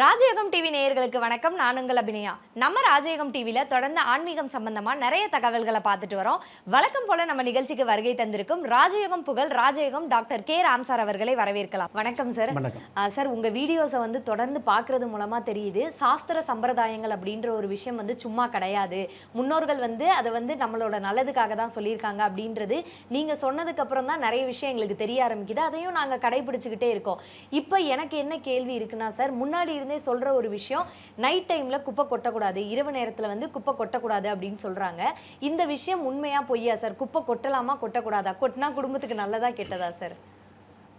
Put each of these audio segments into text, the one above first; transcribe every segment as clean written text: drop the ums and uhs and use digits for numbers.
ராஜயோகம் டிவி நேயர்களுக்கு வணக்கம். நான் உங்கள் அபிநயா. நம்ம ராஜயோகம் டிவியில் தொடர்ந்து ஆன்மீகம் சம்பந்தமாக நிறைய தகவல்களை பார்த்துட்டு வரோம். வழக்கம் போல நம்ம நிகழ்ச்சிக்கு வருகை தந்திருக்கும் ராஜயோகம் புகழ் ராஜயோகம் டாக்டர் கே ராம் சார் அவர்களை வரவேற்கலாம். வணக்கம் சார். சார், உங்கள் வீடியோஸை தொடர்ந்து பார்க்கறது மூலமாக தெரியுது, சாஸ்திர சம்பிரதாயங்கள் அப்படின்ற ஒரு விஷயம் சும்மா கிடையாது. முன்னோர்கள் அதை நம்மளோட நல்லதுக்காக தான் சொல்லியிருக்காங்க அப்படின்றது நீங்கள் சொன்னதுக்கு அப்புறம் தான் நிறைய விஷயம் எங்களுக்கு தெரிய ஆரம்பிக்குது. அதையும் நாங்கள் கடைபிடிச்சுக்கிட்டே இருக்கோம். இப்போ எனக்கு என்ன கேள்வி இருக்குன்னா சார், முன்னாடி இருந்தே சொல்ற ஒரு விஷயம், நைட் டைம்ல குப்பை கொட்டக்கூடாது, இரவு நேரத்துல குப்பை கொட்டக்கூடாது அப்படின்னு சொல்றாங்க. இந்த விஷயம் உண்மையா பொய்யா சார்? குப்பை கொட்டலாமா கொட்டக்கூடாதா? கொட்டினா குடும்பத்துக்கு நல்லதா கெட்டதா சார்?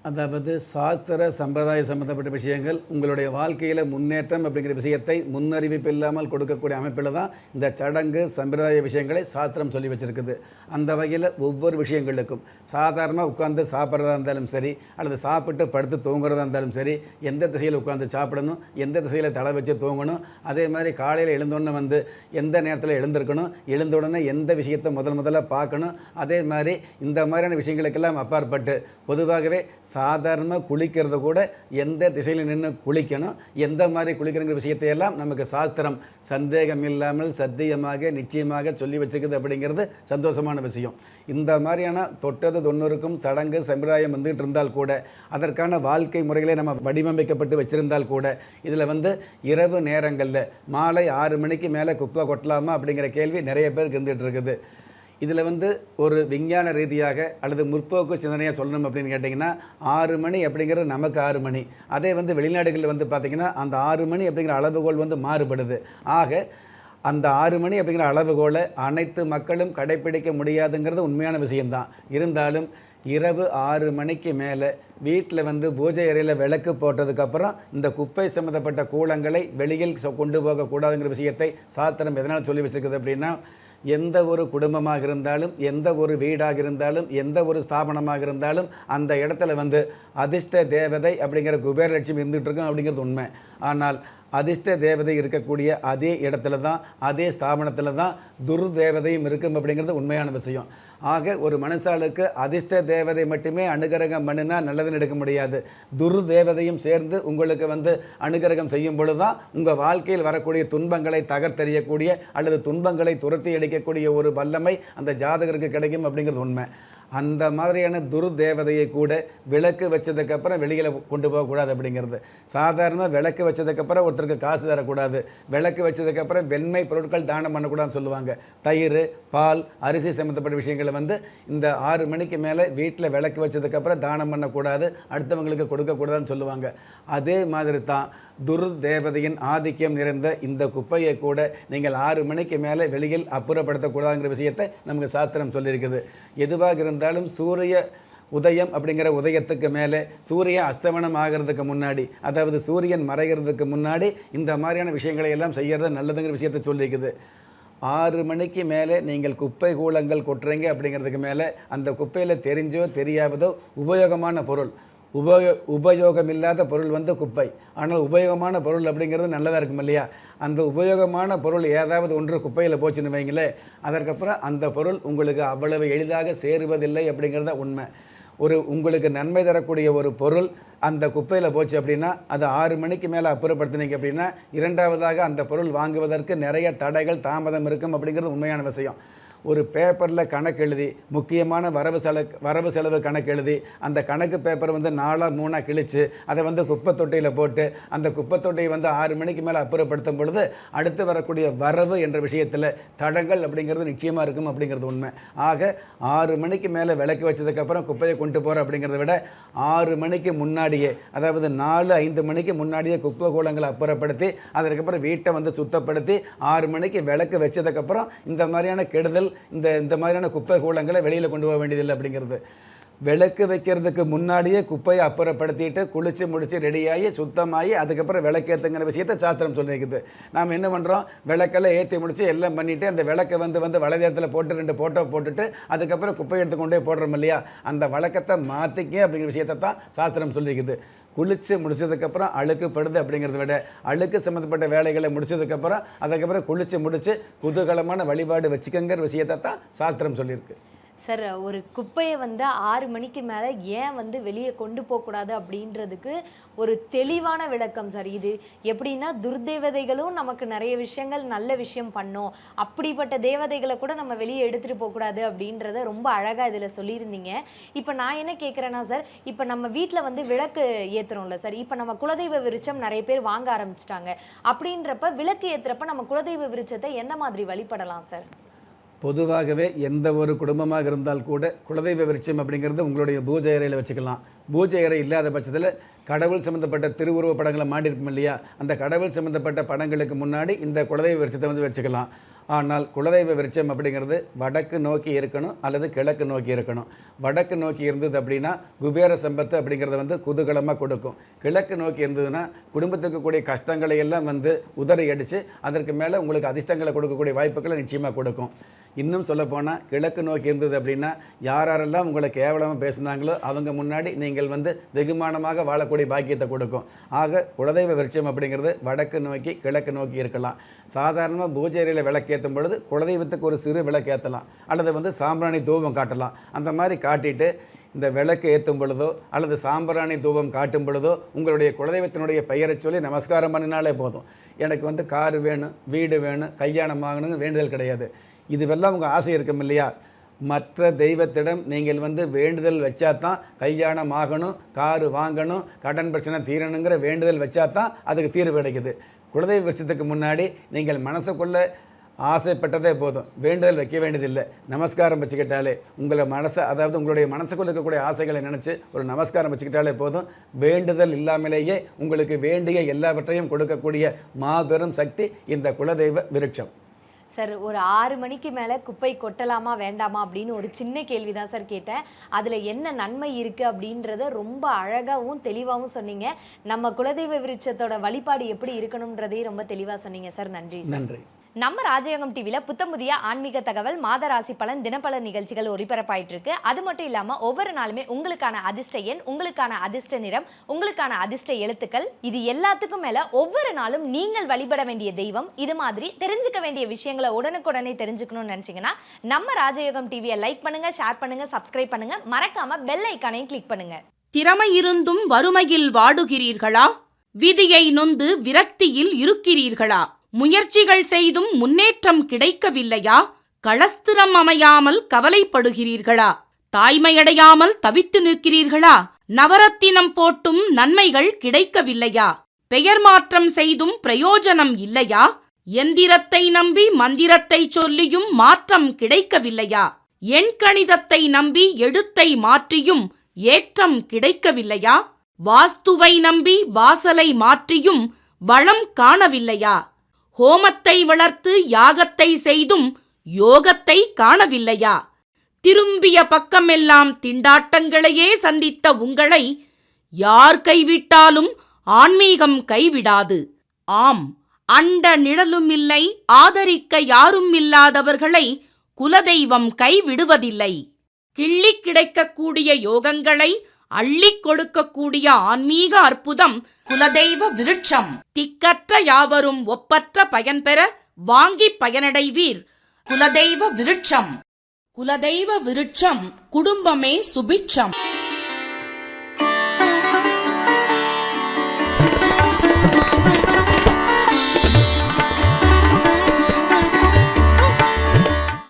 அதாவது சாஸ்திர சம்பிரதாய சம்பந்தப்பட்ட விஷயங்கள் உங்களுடைய வாழ்க்கையில் முன்னேற்றம் அப்படிங்கிற விஷயத்தை முன்னறிவிப்பு இல்லாமல் கொடுக்கக்கூடிய அமைப்பில் தான் இந்த சடங்கு சம்பிரதாய விஷயங்களை சாஸ்திரம் சொல்லி வச்சுருக்குது. அந்த வகையில் ஒவ்வொரு விஷயங்களுக்கும் சாதாரணமாக உட்காந்து சாப்பிட்றதா இருந்தாலும் சரி, அல்லது சாப்பிட்டு படுத்து தூங்குறதா இருந்தாலும் சரி, எந்த திசையில் உட்காந்து சாப்பிடணும், எந்த திசையில் தலை வச்சு தூங்கணும், அதே மாதிரி காலையில் எழுந்தோடனே எந்த நேரத்தில் எழுந்திருக்கணும், எழுந்த உடனே எந்த விஷயத்தை முதல்ல பார்க்கணும், அதே மாதிரி இந்த மாதிரியான விஷயங்களுக்கெல்லாம் அப்பாற்பட்டு பொதுவாகவே சாதாரணமாக குளிக்கிறது கூட எந்த திசையில் நின்று குளிக்கணும், எந்த மாதிரி குளிக்கணுங்கிற விஷயத்தையெல்லாம் நமக்கு சாஸ்திரம் சந்தேகம் இல்லாமல் சத்தியமாக நிச்சயமாக சொல்லி வச்சுக்குது. அப்படிங்கிறது சந்தோஷமான விஷயம். இந்த மாதிரியான தொட்டது தொண்ணூறுக்கும் சடங்கு சம்பிரதாயம் வந்துட்டு இருந்தால் கூட, அதற்கான வாழ்க்கை முறைகளை நம்ம வடிவமைக்கப்பட்டு வச்சுருந்தால் கூட, இதில் இரவு நேரங்களில் மாலை 6 மணிக்கு மேலே குப்பை கொட்டலாமா அப்படிங்கிற கேள்வி நிறைய பேருக்கு இருந்துகிட்டு இருக்குது. இதில் ஒரு விஞ்ஞான ரீதியாக அல்லது முற்போக்கு சிந்தனையாக சொல்லணும் அப்படின்னு கேட்டிங்கன்னா, 6 மணி அப்படிங்கிறது நமக்கு 6 மணி. அதே வெளிநாடுகளில் பார்த்திங்கன்னா அந்த 6 மணி அப்படிங்கிற அளவுகோல் மாறுபடுது. ஆக அந்த 6 மணி அப்படிங்கிற அளவுகோலை அனைத்து மக்களும் கடைப்பிடிக்க முடியாதுங்கிறது உண்மையான விஷயந்தான். இருந்தாலும் இரவு 6 மணிக்கு மேலே வீட்டில் பூஜை அறையில் விளக்கு போட்டதுக்கப்புறம் இந்த குப்பை சம்மந்தப்பட்ட கூலங்களை வெளியில் கொண்டு போகக்கூடாதுங்கிற விஷயத்தை சாஸ்திரம் எதனால் சொல்லி வச்சுருக்குது அப்படின்னா, எந்த ஒரு குடும்பமாக இருந்தாலும், எந்த ஒரு வீடாக இருந்தாலும், எந்த ஒரு ஸ்தாபனமாக இருந்தாலும் அந்த இடத்துல அதிர்ஷ்ட தேவதை அப்படிங்கிற குபேரலட்சுமி இருந்துகிட்டு இருக்கும் அப்படிங்கிறது உண்மை. ஆனால் அதிர்ஷ்ட தேவதை இருக்கக்கூடிய அதே இடத்துல தான், அதே ஸ்தாபனத்தில் தான் துர்தேவதையும் இருக்கும் அப்படிங்கிறது உண்மையான விஷயம். ஆக ஒரு மனுஷாளுக்கு அதிர்ஷ்ட தேவதை மட்டுமே அனுகிரகம் பண்ணினா நல்லதுன்னு எடுக்க முடியாது. துர்தேவதையும் சேர்ந்து உங்களுக்கு அனுகிரகம் செய்யும் பொழுது தான் உங்கள் வாழ்க்கையில் வரக்கூடிய துன்பங்களை தகர்த்தெறியக்கூடிய அல்லது துன்பங்களை துரத்தி அடிக்கக்கூடிய ஒரு வல்லமை அந்த ஜாதகருக்கு கிடைக்கும் அப்படிங்கிறது உண்மை. அந்த மாதிரியான துர்தேவதையை கூட விளக்கு வச்சதுக்கப்புறம் வெளியில் கொண்டு போகக்கூடாது அப்படிங்கிறது. சாதாரணமாக விளக்கு வச்சதுக்கப்புறம் ஒருத்தருக்கு காசு தரக்கூடாது, விளக்கு வச்சதுக்கப்புறம் வெண்மை பொருட்கள் தானம் பண்ணக்கூடாதுன்னு சொல்லுவாங்க. தயிர், பால், அரிசி சம்மந்தப்பட்ட விஷயங்களை இந்த 6 மணிக்கு மேலே வீட்டில் விளக்கு வச்சதுக்கப்புறம் தானம் பண்ணக்கூடாது, அடுத்தவங்களுக்கு கொடுக்கக்கூடாதுன்னு சொல்லுவாங்க. அதே மாதிரி தான் துர்தேவதையின் ஆதிக்கம் நிறைந்த இந்த குப்பையை கூட நீங்கள் 6 மணிக்கு மேலே வெளியில் அப்புறப்படுத்தக்கூடாதுங்கிற விஷயத்தை நமக்கு சாஸ்திரம் சொல்லியிருக்குது. எதுவாக இருந்தாலும் சூரிய உதயம் அப்படிங்கிற உதயத்துக்கு மேலே சூரிய அஸ்தமனம் ஆகிறதுக்கு முன்னாடி, அதாவது சூரியன் மறைகிறதுக்கு முன்னாடி இந்த மாதிரியான விஷயங்களை எல்லாம் செய்கிறது நல்லதுங்கிற விஷயத்தை சொல்லியிருக்குது. 6 மணிக்கு மேலே நீங்கள் குப்பை கூலங்கள் கொட்டுறீங்க அப்படிங்கிறதுக்கு மேலே அந்த குப்பையில் தெரிஞ்சோ தெரியாததோ உபயோகமான பொருள், உபயோகமில்லாத பொருள் குப்பை, ஆனால் உபயோகமான பொருள் அப்படிங்கிறது நல்லதாக இருக்கும் இல்லையா? அந்த உபயோகமான பொருள் ஏதாவது ஒன்று குப்பையில் போச்சுன்னு வைங்களே, அதற்கப்புறம் அந்த பொருள் உங்களுக்கு அவ்வளவு எளிதாக சேருவதில்லை அப்படிங்கிறத உண்மை. உங்களுக்கு நன்மை தரக்கூடிய ஒரு பொருள் அந்த குப்பையில் போச்சு அப்படின்னா, அது 6 மணிக்கு மேலே அப்புறப்படுத்தினீங்க அப்படின்னா, இரண்டாவதாக அந்த பொருள் வாங்குவதற்கு நிறைய தடைகள் தாமதம் இருக்கும் அப்படிங்கிறது உண்மையான விஷயம். ஒரு பேப்பரில் கணக்கு எழுதி, முக்கியமான வரவு செலவு கணக்கு எழுதி, அந்த கணக்கு பேப்பரை 4 3 கிழித்து அதை குப்பை தொட்டியில் போட்டு அந்த குப்பை தொட்டியை 6 மணிக்கு மேலே அப்புறப்படுத்தும் பொழுது அடுத்து வரக்கூடிய வரவு என்ற விஷயத்தில் தடங்கள் அப்படிங்கிறது நிச்சயமாக இருக்கும் அப்படிங்கிறது உண்மை. ஆக 6 மணிக்கு மேலே விளக்கு வச்சதுக்கப்புறம் குப்பையை கொண்டு போகிற அப்படிங்கிறத விட 6 மணிக்கு முன்னாடியே, அதாவது 4 5 மணிக்கு முன்னாடியே குப்பை கூலங்களை அப்புறப்படுத்தி அதற்கப்புறம் வீட்டை சுத்தப்படுத்தி 6 மணிக்கு விளக்கு வச்சதுக்கப்புறம் இந்த மாதிரியான கெடுதல், இந்த மாதிரியான குப்பை கூலங்களை வெளியில் கொண்டு போக வேண்டியதில்லை அப்படிங்கிறது. விளக்கு வைக்கிறதுக்கு முன்னாடியே குப்பையை அப்புறப்படுத்திட்டு குளித்து முடித்து ரெடியாகி சுத்தமாகி அதுக்கப்புறம் விளக்கேற்றுங்கிற விஷயத்தை சாஸ்திரம் சொல்லியிருக்குது. நாம் என்ன பண்ணுறோம், விளக்கெல்லாம் ஏற்றி முடித்து எல்லாம் பண்ணிவிட்டு அந்த விளக்கை வலதேரத்தில் போட்டு 2 ஃபோட்டோ போட்டுட்டு அதுக்கப்புறம் குப்பை எடுத்து கொண்டே போடுறோம் இல்லையா? அந்த வழக்கத்தை மாற்றிக்க அப்படிங்கிற விஷயத்தை தான் சாஸ்திரம் சொல்லியிருக்குது. குளித்து முடிச்சதுக்கப்புறம் அழுக்கு படுது அப்படிங்கிறத விட அழுக்கு சம்மந்தப்பட்ட வேலைகளை அதுக்கப்புறம் குளித்து முடித்து குதூகலமான வழிபாடு வச்சுக்கங்கிற விஷயத்தை தான் சாஸ்திரம் சொல்லியிருக்கு. சார், ஒரு குப்பையை வந்து 6 மணிக்கு மேலே ஏன் வந்து வெளியே கொண்டு போகக்கூடாது அப்படின்றதுக்கு ஒரு தெளிவான விளக்கம் சார். இது எப்படின்னா, துர்தேவதைகளும் நமக்கு நிறைய விஷயங்கள் நல்ல விஷயம் பண்ணோம், அப்படிப்பட்ட தேவதைகளை கூட நம்ம வெளியே எடுத்துகிட்டு போகக்கூடாது அப்படின்றத ரொம்ப அழகாக இதில் சொல்லியிருந்தீங்க. இப்போ நான் என்ன கேட்குறேன்னா சார், இப்போ நம்ம வீட்டில் வந்து விளக்கு ஏற்றுறோம்ல சார், இப்போ நம்ம குலதெய்வ விருட்சம் நிறைய பேர் வாங்க ஆரம்பிச்சிட்டாங்க. அப்படின்றப்ப விளக்கு ஏற்றுறப்ப நம்ம குலதெய்வ விருட்சத்தை எந்த மாதிரி வழிபடலாம் சார்? பொதுவாகவே எந்த ஒரு குடும்பமாக இருந்தால் கூட குலதெய்வ விருட்சம் அப்படிங்கிறது உங்களுடைய பூஜை அறையில் வச்சுக்கலாம். பூஜை அறை இல்லாத பட்சத்தில் கடவுள் சம்மந்தப்பட்ட திருவுருவ படங்களை மாட்டிருக்கும் இல்லையா, அந்த கடவுள் சம்மந்தப்பட்ட படங்களுக்கு முன்னாடி இந்த குலதெய்வ விருட்சத்தை வந்து வச்சுக்கலாம். ஆனால் குலதெய்வ விருட்சம் அப்படிங்கிறது வடக்கு நோக்கி இருக்கணும் அல்லது கிழக்கு நோக்கி இருக்கணும். வடக்கு நோக்கி இருந்தது அப்படின்னா குபேர சம்பத்து அப்படிங்கிறத வந்து குதூகலமாக கொடுக்கும். கிழக்கு நோக்கி இருந்ததுன்னா குடும்பத்துக்கு கூடிய கஷ்டங்களை எல்லாம் வந்து உதறி அடித்து அதற்கு மேலே உங்களுக்கு அதிர்ஷ்டங்களை கொடுக்கக்கூடிய வாய்ப்புகளை நிச்சயமாக கொடுக்கும். இன்னும் சொல்லப்போனால் கிழக்கு நோக்கி இருந்தது அப்படின்னா யாரெல்லாம் உங்களை கேவலமாக பேசுனாங்களோ அவங்க முன்னாடி நீங்கள் வந்து வெகுமானமாக வாழக்கூடிய பாக்கியத்தை கொடுக்கும். ஆக குலதெய்வ விருட்சம் அப்படிங்கிறது வடக்கு நோக்கி கிழக்கு நோக்கி இருக்கலாம். சாதாரணமாக பூஜை அறையில் விளக்கேற்றும் பொழுது குலதெய்வத்துக்கு ஒரு சிறு விளக்கேற்றலாம் அல்லது வந்து சாம்பிராணி தூபம் காட்டலாம். அந்த மாதிரி காட்டிட்டு இந்த விளக்கு ஏற்றும் பொழுதோ அல்லது சாம்பிராணி தூபம் காட்டும் பொழுதோ உங்களுடைய குலதெய்வத்தினுடைய பெயரை சொல்லி நமஸ்காரம் பண்ணினாலே போதும். எனக்கு வந்து காரு வேணும், வீடு வேணும், கல்யாணம் ஆகணும்னு வேண்டுதல் கிடையாது. இதுவெல்லாம் உங்கள் ஆசை இருக்கும் இல்லையா, மற்ற தெய்வத்திடம் நீங்கள் வந்து வேண்டுதல் வச்சா தான் கல்யாணம் ஆகணும், காரு வாங்கணும், கடன் பிரச்சனை தீரணுங்கிற வேண்டுதல் வச்சா தான் அதுக்கு தீர்வு கிடைக்குது. குலதெய்வ வருஷத்துக்கு முன்னாடி நீங்கள் மனசுக்குள்ளே ஆசைப்பட்டதே போதும், வேண்டுதல் வைக்க வேண்டியதில்லை. நமஸ்காரம் வச்சுக்கிட்டாலே உங்களை மனசை, அதாவது உங்களுடைய மனசுக்குள்ள இருக்கக்கூடிய ஆசைகளை நினச்சி ஒரு நமஸ்காரம் வச்சுக்கிட்டாலே போதும். வேண்டுதல் இல்லாமலேயே உங்களுக்கு வேண்டிய எல்லாவற்றையும் கொடுக்கக்கூடிய மாபெரும் சக்தி இந்த குலதெய்வ விருட்சம். சார், ஒரு 6 மணிக்கு மேலே குப்பை கொட்டலாமா வேண்டாமா அப்படின்னு ஒரு சின்ன கேள்வி தான் சார் கேட்டேன். அதில் என்ன நன்மை இருக்குது அப்படின்றத ரொம்ப அழகாகவும் தெளிவாகவும் சொன்னீங்க. நம்ம குலதெய்வ விருட்சத்தோட வழிபாடு எப்படி இருக்கணுன்றதையும் ரொம்ப தெளிவாக சொன்னீங்க சார். நன்றி. நன்றி. நம்ம ராஜயோகம் டிவியில் புத்தம் புதிய ஆன்மீக தகவல், மாத ராசி பலன், தினப்பல நிகழ்ச்சிகள் ஒளிபரப்பாயிட்டு இருக்கு. அது மட்டும் இல்லாமல் ஒவ்வொரு நாளுமே உங்களுக்கான அதிர்ஷ்ட எண், உங்களுக்கான அதிர்ஷ்ட நிறம், உங்களுக்கான அதிர்ஷ்ட எழுத்துக்கள், இது எல்லாத்துக்கும் மேலே ஒவ்வொரு நாளும் நீங்கள் வழிபட வேண்டிய தெய்வம், இது மாதிரி தெரிஞ்சுக்க வேண்டிய விஷயங்களை உடனுக்குடனே தெரிஞ்சுக்கணும்னு நினச்சிங்கன்னா நம்ம ராஜயோகம் டிவியை லைக் பண்ணுங்க, ஷேர் பண்ணுங்க, சப்ஸ்கிரைப் பண்ணுங்க, மறக்காம பெல் ஐக்கானையும் கிளிக் பண்ணுங்க. திறமை இருந்தும் வறுமையில் வாடுகிறீர்களா? விதியை நொந்து விரக்தியில் இருக்கிறீர்களா? முயற்சிகள் செய்தும் முன்னேற்றம் கிடைக்கவில்லையா? களஸ்திரம் அமையாமல் கவலைப்படுகிறீர்களா? தாய்மையடையாமல் தவித்து நிற்கிறீர்களா? நவரத்தினம் போட்டும் நன்மைகள் கிடைக்கவில்லையா? பெயர் மாற்றம் செய்தும் பிரயோஜனம் இல்லையா? எந்திரத்தை நம்பி மந்திரத்தை சொல்லியும் மாற்றம் கிடைக்கவில்லையா? எண்கணிதத்தை நம்பி எழுத்தை மாற்றியும் ஏற்றம் கிடைக்கவில்லையா? வாஸ்துவை நம்பி வாசலை மாற்றியும் வளம் காணவில்லையா? ஹோமத்தை வளர்த்து யாகத்தை செய்தும் யோகத்தை காணவில்லையா? திரும்பிய பக்கமெல்லாம் திண்டாட்டங்களையே சந்தித்த உங்களை யார் கைவிட்டாலும் ஆன்மீகம் கைவிடாது. ஆம், அண்ட நிழலுமில்லை, ஆதரிக்க யாரும் இல்லாதவர்களை குலதெய்வம் கைவிடுவதில்லை. கிள்ளிக் கிடைக்கக்கூடிய யோகங்களை அள்ளிக் கொடுக்கக்கூடிய ஆன்மீக அற்புதம் குலதெய்வ விருட்சம். திக்கற்ற யாவரும் ஒப்பற்ற பயன்பெற வாங்கி பயனடைவீர். குலதெய்வ விருட்சம். குலதெய்வ விருட்சம், குடும்பமே சுபிட்சம்.